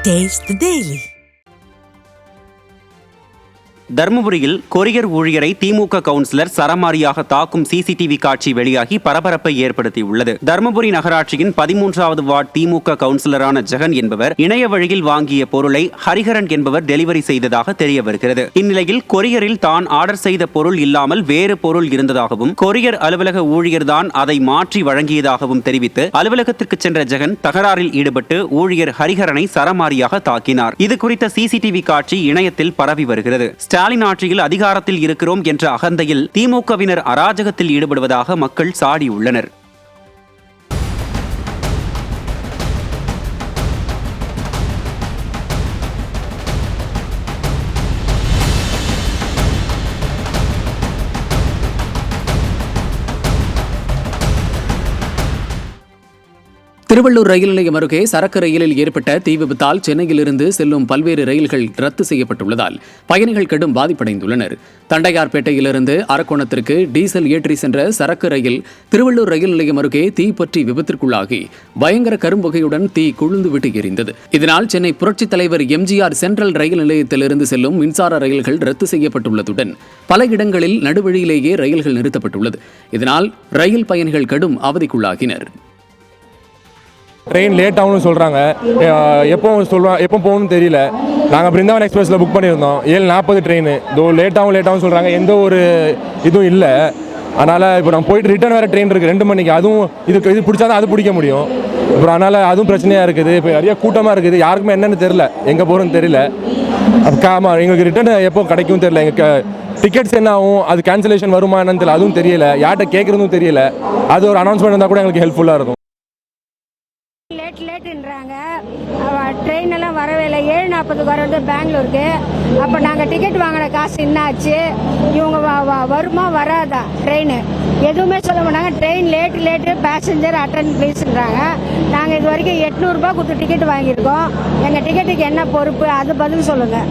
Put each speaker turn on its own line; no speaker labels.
Taste the Daily.
தர்மபுரியில் courier ஊழியரை திமுக councillor சரமாரியாக தாக்கும் சிசிடிவி காட்சி வெளியாகி பரபரப்பை ஏற்படுத்தியுள்ளது. தர்மபுரி நகராட்சியின் 13வது வார்டு திமுக கவுன்சிலரான ஜெகன் என்பவர் இணைய வழியில் வாங்கிய பொருளை ஹரிஹரன் என்பவர் டெலிவரி செய்ததாக தெரிய வருகிறது. இந்நிலையில் கொரியரில் தான் ஆர்டர் செய்த பொருள் இல்லாமல் வேறு பொருள் இருந்ததாகவும் கொரியர் அலுவலக ஊழியர் தான் அதை மாற்றி வழங்கியதாகவும் தெரிவித்து அலுவலகத்திற்கு சென்ற ஜெகன் தகராறில் ஈடுபட்டு ஊழியர் ஹரிஹரனை சரமாரியாக தாக்கினார். இது குறித்த சிசிடிவி காட்சி இணையத்தில் பரவி வருகிறது. ஸ்டாலின் ஆட்சியில் அதிகாரத்தில் இருக்கிறோம் என்ற அகந்தையில் திமுகவினர் அராஜகத்தில் ஈடுபடுவதாக மக்கள் சாடியுள்ளனர்.
திருவள்ளூர் ரயில் நிலையம் அருகே சரக்கு ரயிலில் ஏற்பட்ட தீ விபத்தால் சென்னையிலிருந்து செல்லும் பல்வேறு ரயில்கள் ரத்து செய்யப்பட்டுள்ளதால் பயணிகள் கடும் பாதிப்படைந்துள்ளனர். தண்டையார்பேட்டையிலிருந்து அரக்கோணத்திற்கு டீசல் ஏற்றி சென்ற சரக்கு ரயில் திருவள்ளூர் ரயில் நிலையம் அருகே தீ பற்றி விபத்திற்குள்ளாகி பயங்கர கரும்புகையுடன் தீ கொழுந்துவிட்டு எரிந்தது. இதனால் சென்னை புரட்சித் தலைவர் எம்ஜிஆர் சென்ட்ரல் ரயில் நிலையத்திலிருந்து செல்லும் மின்சார ரயில்கள் ரத்து செய்யப்பட்டுள்ளதுடன் பல இடங்களில் நடுவழியிலேயே ரயில்கள் நிறுத்தப்பட்டுள்ளது. இதனால் ரயில் பயணிகள் கடும் அவதிக்குள்ளாகினர்.
ட்ரெயின் லேட் ஆகும்னு சொல்கிறாங்க. எப்போ போகணும்னு தெரியல. நாங்கள் பிருந்தாவன் எக்ஸ்பிரஸில் புக் பண்ணியிருந்தோம். 7:40 ட்ரெயின். லேட் ஆகும் சொல்கிறாங்க. எந்த ஒரு இதுவும் இல்லை. அதனால் இப்போ நம்ம போயிட்டு ரிட்டர்ன் வேறு ட்ரெயின் இருக்குது 2 மணிக்கு. அதுவும் இது பிடிச்சா தான் அது பிடிக்க முடியும். அப்புறம் அதனால் அதுவும் பிரச்சனையாக இருக்குது. இப்போ நிறைய கூட்டமாக இருக்குது. யாருக்குமே என்னென்னு தெரில, எங்கே போகிறோன்னு தெரியல. ஆமாம், எங்களுக்கு ரிட்டர்ன் எப்போ கிடைக்கும் தெரியல. எங்களுக்கு டிக்கெட்ஸ் என்ன ஆகும், அது கேன்சலேஷன் வருமா என்னன்னு தெரியல. அதுவும் தெரியல. யார்கிட்ட கேட்குறதும் தெரியல. அது ஒரு அனௌன்ஸ்மெண்ட் இருந்தால் கூட எங்களுக்கு ஹெல்ப்ஃபுல்லாக இருக்கும்.
லேட்டுன்றாங்க. ட்ரெயின் எல்லாம் வரவே இல்லை. 7:40 வரது பெங்களூருக்கு. அப்போ நாங்கள் டிக்கெட் வாங்கின காசு என்ன ஆச்சு? இவங்க வருமா வராதா ட்ரெயின் எதுவுமே சொல்ல மாட்டாங்க. ட்ரெயின் லேட்டு பேசஞ்சர் அட்டன் ப்ளீஸ்ன்றாங்க. நாங்கள் இது வரைக்கும் 800 ரூபாய் கொடுத்து டிக்கெட் வாங்கியிருக்கோம். எங்கள் டிக்கெட்டுக்கு என்ன பொறுப்பு, அது பதில் சொல்லுங்கள்.